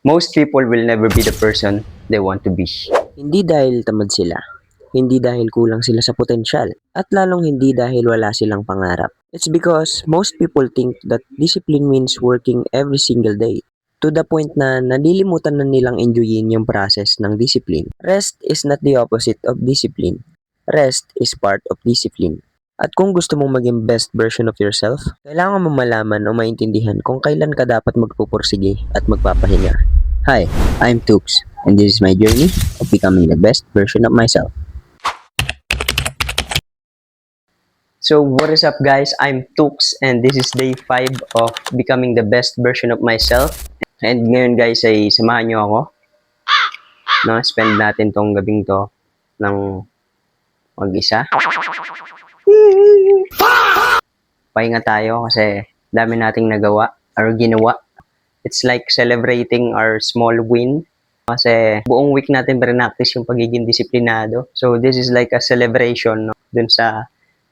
Most people will never be the person they want to be. Hindi dahil tamad sila, hindi dahil kulang sila sa potensyal, at lalong hindi dahil wala silang pangarap. It's because most people think that discipline means working every single day. To the point na nalilimutan na nilang enjoyin yung process ng discipline. Rest is not the opposite of discipline. Rest is part of discipline. At kung gusto mong maging best version of yourself, kailangan mo malaman o maintindihan kung kailan ka dapat magpupursige at magpapahinga. Hi, I'm Tux, and this is my journey of becoming the best version of myself. So what is up guys? I'm Tux and this is day 5 of becoming the best version of myself. And ngayon guys ay samahan nyo ako. No, spend natin tong gabing to ng mag-isa. Pahinga tayo kasi dami nating nagawa or ginawa. It's like celebrating our small win. Kasi buong week natin practice yung pagiging disiplinado. So this is like a celebration, no? Dun sa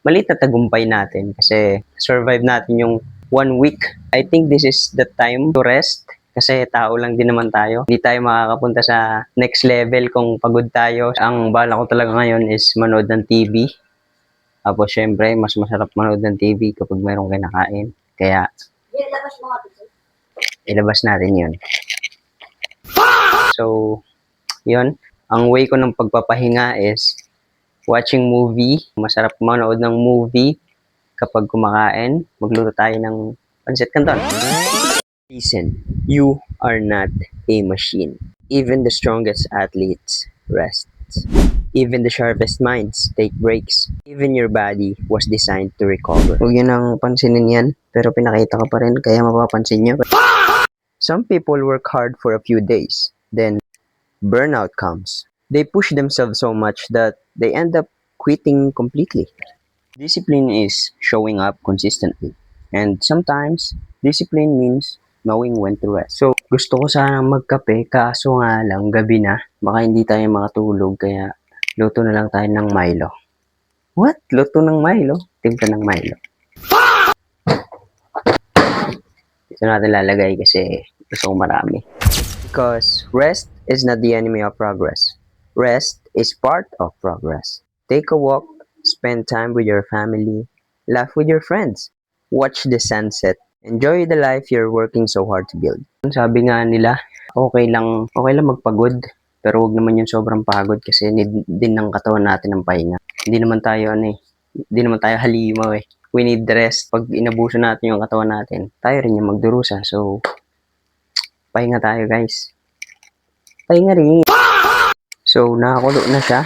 maliit na tagumpay natin. Kasi survive natin yung 1 week. I think this is the time to rest. Kasi tao lang din naman tayo. Hindi tayo makakapunta sa next level kung pagod tayo. Ang bala ko talaga ngayon is manood ng TV. Tapos syempre, mas masarap manood ng TV kapag mayroong kinakain. Kaya, ilabas natin yun. So, yun. Ang way ko ng pagpapahinga is watching movie. Masarap manood ng movie kapag kumakain. Magluto tayo ng pancit canton. Listen, you are not a machine. Even the strongest athletes rest. Even the sharpest minds take breaks. Even your body was designed to recover. Huwag yun ang pansinin yan, pero pinakita ka pa rin, kaya mapapansin nyo. Some people work hard for a few days, then burnout comes. They push themselves so much that they end up quitting completely. Discipline is showing up consistently. And sometimes, discipline means knowing when to rest. So, gusto ko sanang magkape, kaso nga lang, gabi na. Baka hindi tayo makatulog, kaya luto na lang tayo ng Milo. What? Luto ng Milo? Timpla ng Milo. Ito natin lalagay kasi gusto ko marami. Because rest is not the enemy of progress. Rest is part of progress. Take a walk, spend time with your family, laugh with your friends, watch the sunset, enjoy the life you're working so hard to build. Sabi nga nila, okay lang magpagod, pero wag naman yung sobrang pagod kasi need din ng katawan natin ng pahinga. Hindi naman tayo halimaw eh. We need rest. Pag inabuso natin yung katawan natin, tayo rin yung magdurusa. So, pahinga tayo guys. Pahinga rin. So, nakakulo na siya.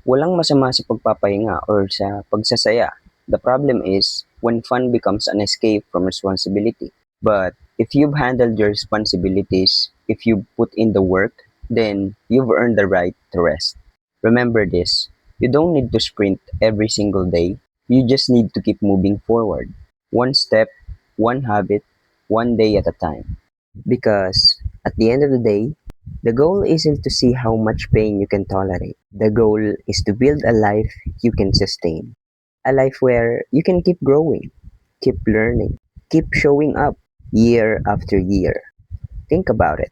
Walang masama sa pagpapahinga or sa pagsasaya. The problem is when fun becomes an escape from responsibility. But if you've handled your responsibilities, if you put in the work, then you've earned the right to rest. Remember this, you don't need to sprint every single day. You just need to keep moving forward. One step, one habit, one day at a time. Because at the end of the day, the goal isn't to see how much pain you can tolerate. The goal is to build a life you can sustain. A life where you can keep growing, keep learning, keep showing up year after year. Think about it.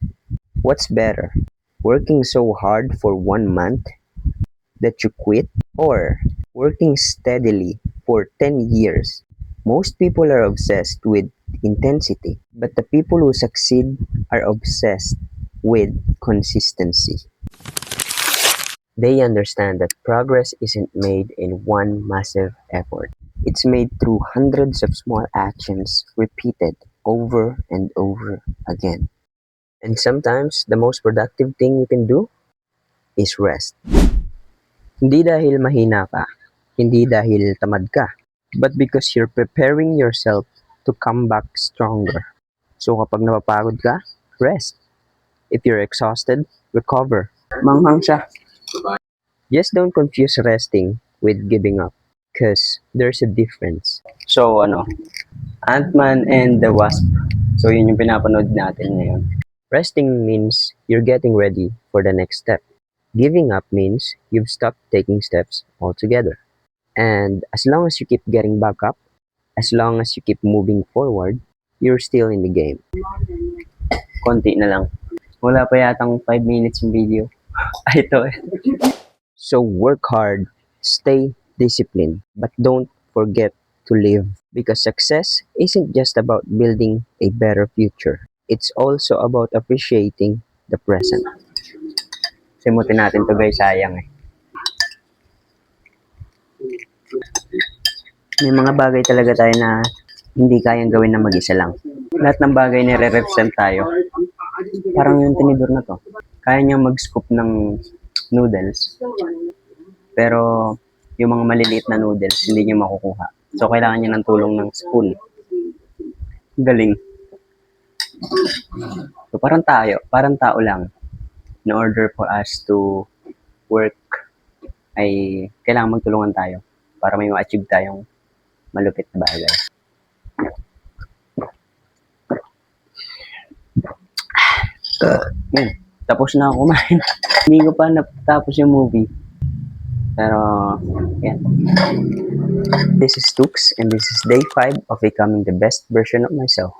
What's better? Working so hard for 1 month that you quit, or working steadily for 10 years? Most people are obsessed with intensity, but the people who succeed are obsessed with consistency. They understand that progress isn't made in one massive effort. It's made through hundreds of small actions repeated over and over again. And sometimes, the most productive thing you can do is rest. Hindi dahil mahina ka, hindi dahil tamad ka, but because you're preparing yourself to come back stronger. So kapag napapagod ka, rest. If you're exhausted, recover. Manghang siya. Just don't confuse resting with giving up, because there's a difference. So, Ant-Man and the Wasp. So, yun yung pinapanood natin ngayon. Resting means you're getting ready for the next step. Giving up means you've stopped taking steps altogether. And as long as you keep getting back up, as long as you keep moving forward, you're still in the game. Konti na lang. Wala pa yatang 5 minutes yung video. Ay, ito eh. So work hard, stay disciplined, but don't forget to live. Because success isn't just about building a better future. It's also about appreciating the present. Simutin natin to guys, sayang eh. May mga bagay talaga tayo na hindi kayang gawin na mag-isa lang. Lahat ng bagay na re-represent tayo. Parang yung tinidor na to. Kaya niya mag-scoop ng noodles. Pero yung mga maliliit na noodles, hindi niya makukuha. So, kailangan niya ng tulong ng spoon. Galing. So, parang tao lang. In order for us to work, ay kailangan magtulungan tayo para may ma-achieve tayong malupit na bagay. Yun. Tapos na ako kumain. Hindi ko pa natapos yung movie. Pero, yan. This is Tux, and this is day 5 of becoming the best version of myself.